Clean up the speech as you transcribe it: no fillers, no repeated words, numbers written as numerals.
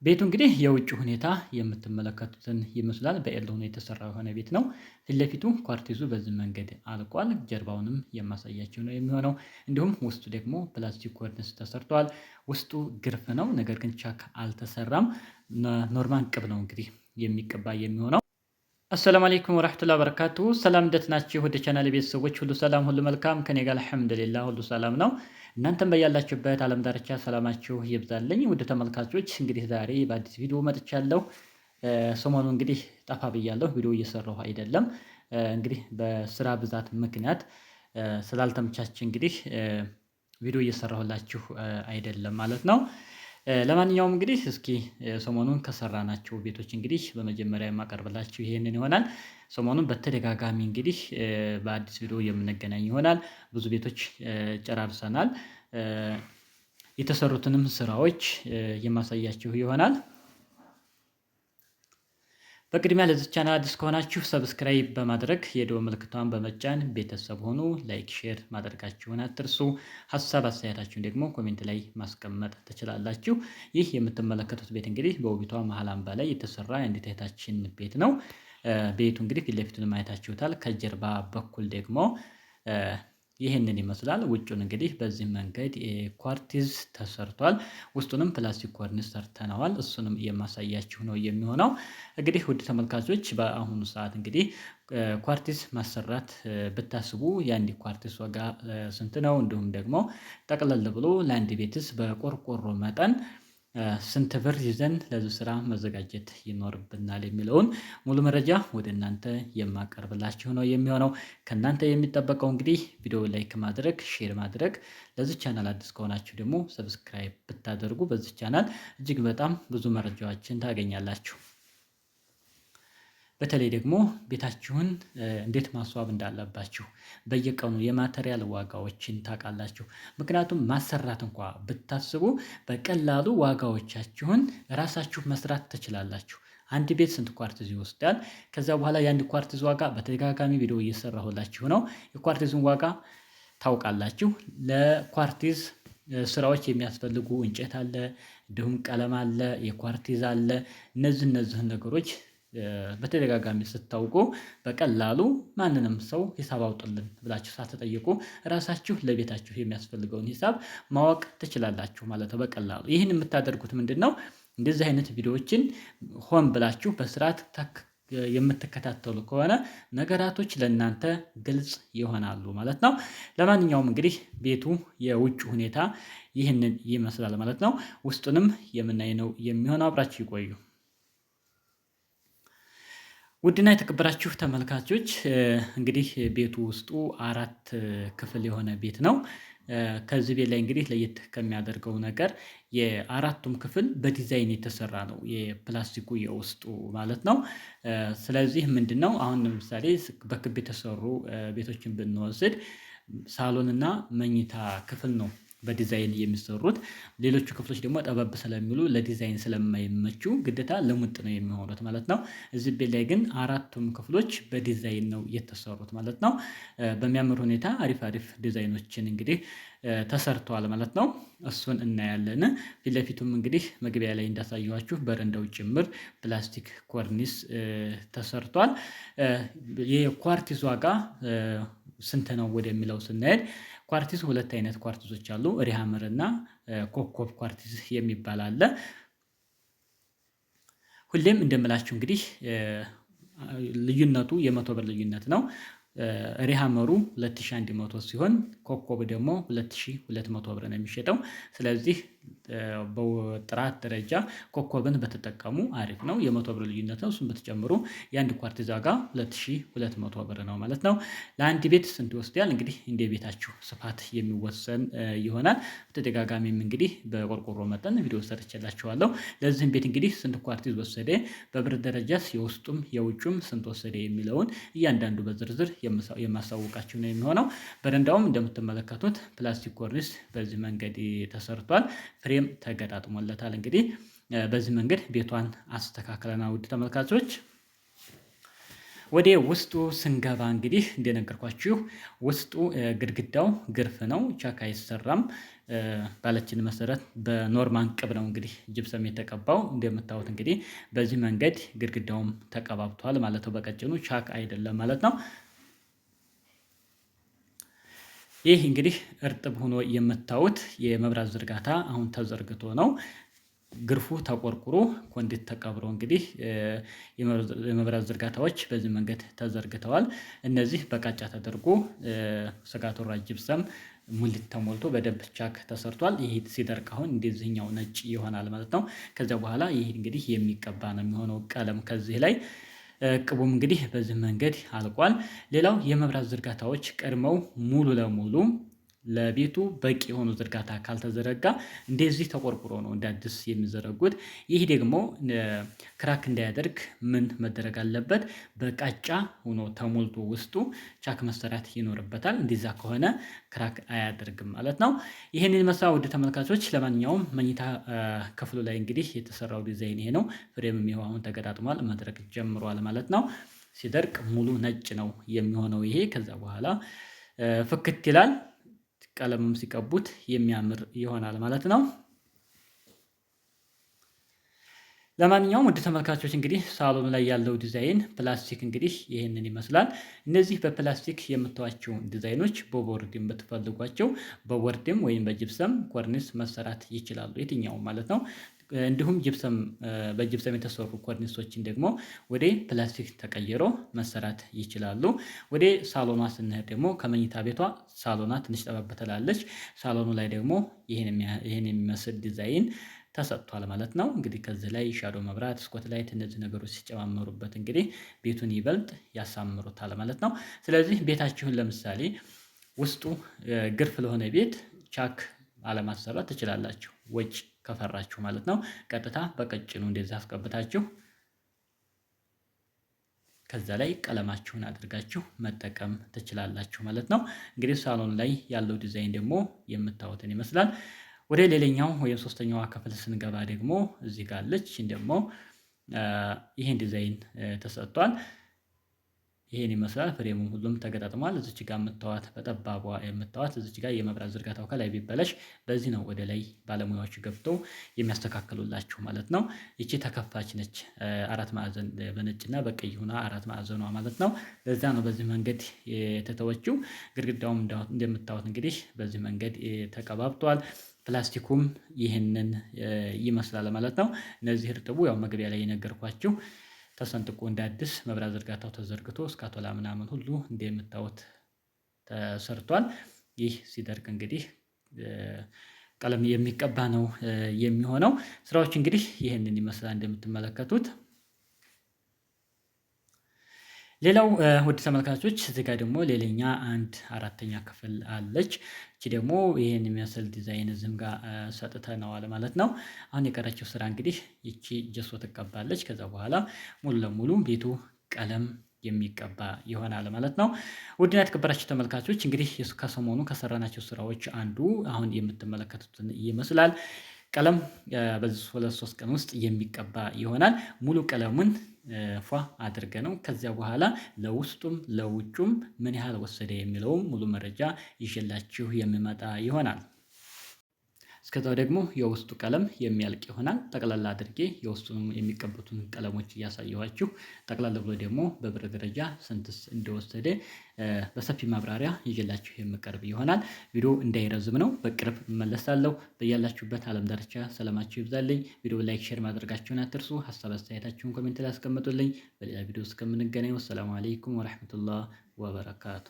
ቤቱ እንግዲህ የውጭ ሁኔታ የምትመለከቱትን ይመስላል። በኤል ሆኖ የተሰራ የሆነ ቤት ነው። ፊት ለፊቱ ኳርቲዙ በዚህ መንገድ አልቋል። ጀርባውንም የማሳያቸው ነው የሚሆነው። እንዲሁም ውስጡ ደግሞ ፕላስቲክ ኮርኒስ ተሰርቷል። ውስጡ ግርፍ ነው፣ ነገር ግን ቻክ አልተሰራም። ኖርማል ቅብ ነው እንግዲህ የሚቀባ የሚሆነው። አሰላሙ አለይኩም ወራህመቱላሂ ወበረካቱ። ሰላም እንደት ናችሁ? ወደ ቻናል ቤተሰቦች ሁሉ ሰላም ሁሉ መልካም ከኔ ጋር አልሐምዱሊላህ ሁሉ ሰላም ነው። እናንተም በያላችሁበት ዓለም ዳርቻ ሰላማችሁ ይብዛልኝ። ውድ ተመልካቾች እንግዲህ ዛሬ በአዲስ ቪዲዮ መጥቻለሁ። ሰሞኑ እንግዲህ ጠፋ ብያለሁ፣ ቪዲዮ እየሰራሁ አይደለም። እንግዲህ በስራ ብዛት ምክንያት ስላልተመቻች እንግዲህ ቪዲዮ እየሰራሁላችሁ አይደለም ማለት ነው። ለማንኛውም እንግዲህ እስኪ ሰሞኑን ከሰራናቸው ቤቶች እንግዲህ በመጀመሪያ የማቀርብላችሁ ይሄንን ይሆናል። ሰሞኑን በተደጋጋሚ እንግዲህ በአዲስ ቪዲዮ የምንገናኝ ይሆናል። ብዙ ቤቶች ጨራርሰናል። የተሰሩትንም ስራዎች የማሳያችሁ ይሆናል። በቅድሚያ ለዚህ ቻናል አዲስ ከሆናችሁ ሰብስክራይብ በማድረግ የደወል ምልክቷን በመጫን ቤተሰብ ሆኑ። ላይክ፣ ሼር ማድረጋችሁን አትርሱ። ሀሳብ አስተያየታችሁን ደግሞ ኮሜንት ላይ ማስቀመጥ ትችላላችሁ። ይህ የምትመለከቱት ቤት እንግዲህ በውቢቷ መሀል አምባ ላይ የተሰራ የአንዲት እህታችን ቤት ነው። ቤቱ እንግዲህ ፊት ለፊቱን ማየታችሁታል። ከጀርባ በኩል ደግሞ ይህንን ይመስላል። ውጩን እንግዲህ በዚህ መንገድ ኳርቲዝ ተሰርቷል። ውስጡንም ፕላስቲክ ኮርኒስ ሰርተነዋል። እሱንም የማሳያችሁ ነው የሚሆነው። እንግዲህ ውድ ተመልካቾች በአሁኑ ሰዓት እንግዲህ ኳርቲዝ ማሰራት ብታስቡ የአንድ ኳርቲዝ ዋጋ ስንት ነው? እንዲሁም ደግሞ ጠቅለል ብሎ ለአንድ ቤትስ በቆርቆሮ መጠን ስንት ብር ይዘን ለዚህ ስራ መዘጋጀት ይኖርብናል የሚለውን ሙሉ መረጃ ወደ እናንተ የማቀርብላችሁ ነው የሚሆነው። ከእናንተ የሚጠበቀው እንግዲህ ቪዲዮ ላይክ ማድረግ፣ ሼር ማድረግ፣ ለዚህ ቻናል አዲስ ከሆናችሁ ደግሞ ሰብስክራይብ ብታደርጉ በዚህ ቻናል እጅግ በጣም ብዙ መረጃዎችን ታገኛላችሁ። በተለይ ደግሞ ቤታችሁን እንዴት ማስዋብ እንዳለባችሁ በየቀኑ የማቴሪያል ዋጋዎችን ታውቃላችሁ። ምክንያቱም ማሰራት እንኳ ብታስቡ በቀላሉ ዋጋዎቻችሁን ራሳችሁ መስራት ትችላላችሁ። አንድ ቤት ስንት ኳርቲዝ ይወስዳል? ከዛ በኋላ የአንድ ኳርቲዝ ዋጋ በተደጋጋሚ ቪዲዮ እየሰራሁላችሁ ነው። የኳርቲዝን ዋጋ ታውቃላችሁ። ለኳርቲዝ ስራዎች የሚያስፈልጉ እንጨት አለ፣ እንዲሁም ቀለም አለ፣ የኳርቲዝ አለ። እነዚህን ነገሮች በተደጋጋሚ ስታውቁ በቀላሉ ማንንም ሰው ሂሳብ አውጡልን ብላችሁ ሳትጠይቁ ራሳችሁ ለቤታችሁ የሚያስፈልገውን ሂሳብ ማወቅ ትችላላችሁ ማለት ነው በቀላሉ። ይህን የምታደርጉት ምንድነው? እንደዚህ አይነት ቪዲዮዎችን ሆን ብላችሁ በስርዓት የምትከታተሉ ከሆነ ነገራቶች ለእናንተ ግልጽ ይሆናሉ ማለት ነው። ለማንኛውም እንግዲህ ቤቱ የውጭ ሁኔታ ይህንን ይመስላል ማለት ነው። ውስጡንም የምናይ ነው የሚሆነው። አብራችሁ ይቆዩ። ውድና የተከበራችሁ ተመልካቾች እንግዲህ ቤቱ ውስጡ 4 ክፍል የሆነ ቤት ነው። ከዚህ ቤት ላይ እንግዲህ ለየት ከሚያደርገው ነገር የአራቱም ክፍል በዲዛይን የተሰራ ነው፣ የፕላስቲኩ የውስጡ ማለት ነው። ስለዚህ ምንድነው አሁን ለምሳሌ በክብ የተሰሩ ቤቶችን ብንወስድ ሳሎንና መኝታ ክፍል ነው በዲዛይን የሚሰሩት። ሌሎቹ ክፍሎች ደግሞ ጠበብ ስለሚሉ ለዲዛይን ስለማይመቹ ግዴታ ልሙጥ ነው የሚሆኑት ማለት ነው። እዚህ ቤት ላይ ግን አራቱም ክፍሎች በዲዛይን ነው የተሰሩት ማለት ነው። በሚያምር ሁኔታ አሪፍ አሪፍ ዲዛይኖችን እንግዲህ ተሰርተዋል ማለት ነው። እሱን እናያለን። ፊት ለፊቱም እንግዲህ መግቢያ ላይ እንዳሳየኋችሁ በረንዳው ጭምር ፕላስቲክ ኮርኒስ ተሰርቷል። የኳርቲዝ ዋጋ ስንት ነው ወደሚለው ስንሄድ ኳርቲዝ 2 አይነት ኳርቲዞች አሉ። ሪሃመር እና ኮከብ ኳርቲዝ የሚባል አለ። ሁሌም እንደምላችሁ እንግዲህ ልዩነቱ የ100 ብር ልዩነት ነው። ሪሃመሩ 2100 ሲሆን ኮከብ ደግሞ 2200 ብር ነው የሚሸጠው። ስለዚህ በጥራት ደረጃ ኮከብን በተጠቀሙ አሪፍ ነው። የ100 ብር ልዩነት ነው። እሱን በተጨምሩ የአንድ ኳርቲዝ ዋጋ 2200 ብር ነው ማለት ነው። ለአንድ ቤት ስንት ይወስዳል? እንግዲህ እንደ ቤታችሁ ስፋት የሚወሰን ይሆናል። በተደጋጋሚም እንግዲህ በቆርቆሮ መጠን ቪዲዮ ሰርቼላችኋለሁ። ለዚህም ቤት እንግዲህ ስንት ኳርቲዝ ወሰደ፣ በብር ደረጃስ የውስጡም የውጩም ስንት ወሰደ የሚለውን እያንዳንዱ በዝርዝር የማሳውቃችሁ ነው የሚሆነው። በረንዳውም እንደምትመለከቱት ፕላስቲክ ኮርኒስ በዚህ መንገድ ተሰርቷል። ፍሬም ተገጣጥሞለታል። እንግዲህ በዚህ መንገድ ቤቷን አስተካክለናል ውድ ተመልካቾች። ወደ ውስጡ ስንገባ እንግዲህ እንደነገርኳችሁ ውስጡ ግድግዳው ግርፍ ነው፣ ቻክ አይሰራም። ባለችን መሰረት በኖርማን ቅብ ነው እንግዲህ ጅብሰም የተቀባው። እንደምታዩት እንግዲህ በዚህ መንገድ ግድግዳውም ተቀባብቷል ማለት ነው። በቀጭኑ ቻክ አይደለም ማለት ነው። ይህ እንግዲህ እርጥብ ሆኖ የምታዩት የመብራት ዝርጋታ አሁን ተዘርግቶ ነው። ግርፉ ተቆርቁሮ ኮንዲት ተቀብሮ እንግዲህ የመብራት ዝርጋታዎች በዚህ መንገድ ተዘርግተዋል። እነዚህ በቃጫ ተደርጎ ሰጋቶራ ጅብሰም ሙሊት ተሞልቶ በደንብ ቻክ ተሰርቷል። ይሄ ሲደርቅ አሁን እንደዚህኛው ነጭ ይሆናል ማለት ነው። ከዚያ በኋላ ይሄ እንግዲህ የሚቀባ ነው የሚሆነው ቀለም ከዚህ ላይ ቅቡም እንግዲህ በዚህ መንገድ አልቋል። ሌላው የመብራት ዝርጋታዎች ቀድመው ሙሉ ለሙሉ ለቤቱ በቂ የሆኑ ዝርጋታ ካልተዘረጋ እንደዚህ ተቆርቁሮ ነው እንደ አዲስ የሚዘረጉት። ይህ ደግሞ ክራክ እንዳያደርግ ምን መደረግ አለበት? በቃጫ ሆኖ ተሞልቶ ውስጡ ቻክ መሰራት ይኖርበታል። እንደዛ ከሆነ ክራክ አያደርግም ማለት ነው። ይህን ይመስላል ውድ ተመልካቾች። ለማንኛውም መኝታ ክፍሉ ላይ እንግዲህ የተሰራው ዲዛይን ይሄ ነው። ፍሬምም ይኸው አሁን ተገጣጥሟል፣ መድረቅ ጀምሯል ማለት ነው። ሲደርቅ ሙሉ ነጭ ነው የሚሆነው ይሄ። ከዛ በኋላ ፍክት ይላል። ቀለምም ሲቀቡት የሚያምር ይሆናል ማለት ነው። ለማንኛውም ውድ ተመልካቾች እንግዲህ ሳሎን ላይ ያለው ዲዛይን ፕላስቲክ እንግዲህ ይህንን ይመስላል። እነዚህ በፕላስቲክ የምታዩዋቸው ዲዛይኖች በቦርድ የምትፈልጓቸው በቦርድም ወይም በጅብሰም ኮርኒስ መሰራት ይችላሉ፣ የትኛውም ማለት ነው። እንዲሁም በጅብሰም የተሰሩ ኮርኒሶችን ደግሞ ወደ ፕላስቲክ ተቀይሮ መሰራት ይችላሉ። ወደ ሳሎኗ ስንሄድ ደግሞ ከመኝታ ቤቷ ሳሎኗ ትንሽ ጠበብ ትላለች። ሳሎኑ ላይ ደግሞ ይህን የሚመስል ዲዛይን ተሰጥቷል ማለት ነው። እንግዲህ ከዚህ ላይ ሻዶ መብራት፣ ስኮት ላይት እነዚህ ነገሮች ሲጨማመሩበት እንግዲህ ቤቱን ይበልጥ ያሳምሩታል ማለት ነው። ስለዚህ ቤታችሁን ለምሳሌ ውስጡ ግርፍ ለሆነ ቤት ቻክ አለማሰራት ትችላላችሁ፣ ወጭ ከፈራችሁ ማለት ነው። ቀጥታ በቀጭኑ እንደዚህ አስቀብታችሁ ከዛ ላይ ቀለማችሁን አድርጋችሁ መጠቀም ትችላላችሁ ማለት ነው። እንግዲህ ሳሎን ላይ ያለው ዲዛይን ደግሞ የምታዩትን ይመስላል። ወደ ሌላኛው ወይም ሶስተኛዋ ክፍል ስንገባ ደግሞ እዚህ ጋር አለች። ደግሞ ይሄን ዲዛይን ተሰጥቷል። ይሄን ይመስላል። ፍሬሙም ሁሉም ተገጣጥሟል። እዚች ጋር የምታዋት በጠባቧ የምታዋት እዚች ጋር የመብራት ዝርጋታው ከላይ ቢበላሽ በዚህ ነው ወደ ላይ ባለሙያዎች ገብተው የሚያስተካክሉላችሁ ማለት ነው። ይቺ ተከፋች ነች። አራት ማዕዘን በነጭና በቀይ ሆና አራት ማዕዘኗ ማለት ነው። ለዛ ነው በዚህ መንገድ የተተወችው። ግድግዳውም እንደምታዩት እንግዲህ በዚህ መንገድ ተቀባብቷል። ፕላስቲኩም ይህንን ይመስላል ማለት ነው። እነዚህ እርጥቡ ያው መግቢያ ላይ የነገርኳችሁ ተሰንጥቆ እንደ አዲስ መብራት ዝርጋታው ተዘርግቶ እስካቶላ ምናምን ሁሉ እንደምታዩት ተሰርቷል። ይህ ሲደርቅ እንግዲህ ቀለም የሚቀባ ነው የሚሆነው። ስራዎች እንግዲህ ይህንን ይመስላል እንደምትመለከቱት። ሌላው ውድ ተመልካቾች እዚህ ጋር ደግሞ ሌላኛ አንድ አራተኛ ክፍል አለች። እቺ ደግሞ ይሄን የሚመስል ዲዛይን እዚህም ጋር ሰጥተነዋል ማለት ነው። አሁን የቀረችው ስራ እንግዲህ ይቺ ጀሶ ትቀባለች። ከዛ በኋላ ሙሉ ለሙሉ ቤቱ ቀለም የሚቀባ ይሆናል ማለት ነው። ውድና የተከበራችሁ ተመልካቾች እንግዲህ ከሰሞኑ ከሰራናቸው ስራዎች አንዱ አሁን የምትመለከቱትን ይመስላል። ቀለም በዚህ 2-3 ቀን ውስጥ የሚቀባ ይሆናል። ሙሉ ቀለሙን ፏ አድርገ ነው ከዚያ በኋላ ለውስጡም ለውጩም ምን ያህል ወሰደ የሚለውም ሙሉ መረጃ ይዤላችሁ የሚመጣ ይሆናል። እስከዛው ደግሞ የውስጡ ቀለም የሚያልቅ ይሆናል። ጠቅላላ አድርጌ የውስጡን የሚቀቡትን ቀለሞች እያሳየኋችሁ ጠቅላላ ብሎ ደግሞ በብር ደረጃ ስንትስ እንደወሰደ በሰፊ ማብራሪያ ይዤላችሁ የምቀርብ ይሆናል። ቪዲዮ እንዳይረዝም ነው፣ በቅርብ እመለሳለሁ። በያላችሁበት ዓለም ዳርቻ ሰላማችሁ ይብዛልኝ። ቪዲዮ ላይክ፣ ሼር ማድረጋችሁን አትርሱ። ሀሳብ አስተያየታችሁን ኮሜንት ላይ አስቀምጡልኝ። በሌላ ቪዲዮ እስከምንገናኝ ወሰላሙ አለይኩም ወራህመቱላህ ወበረካቱ።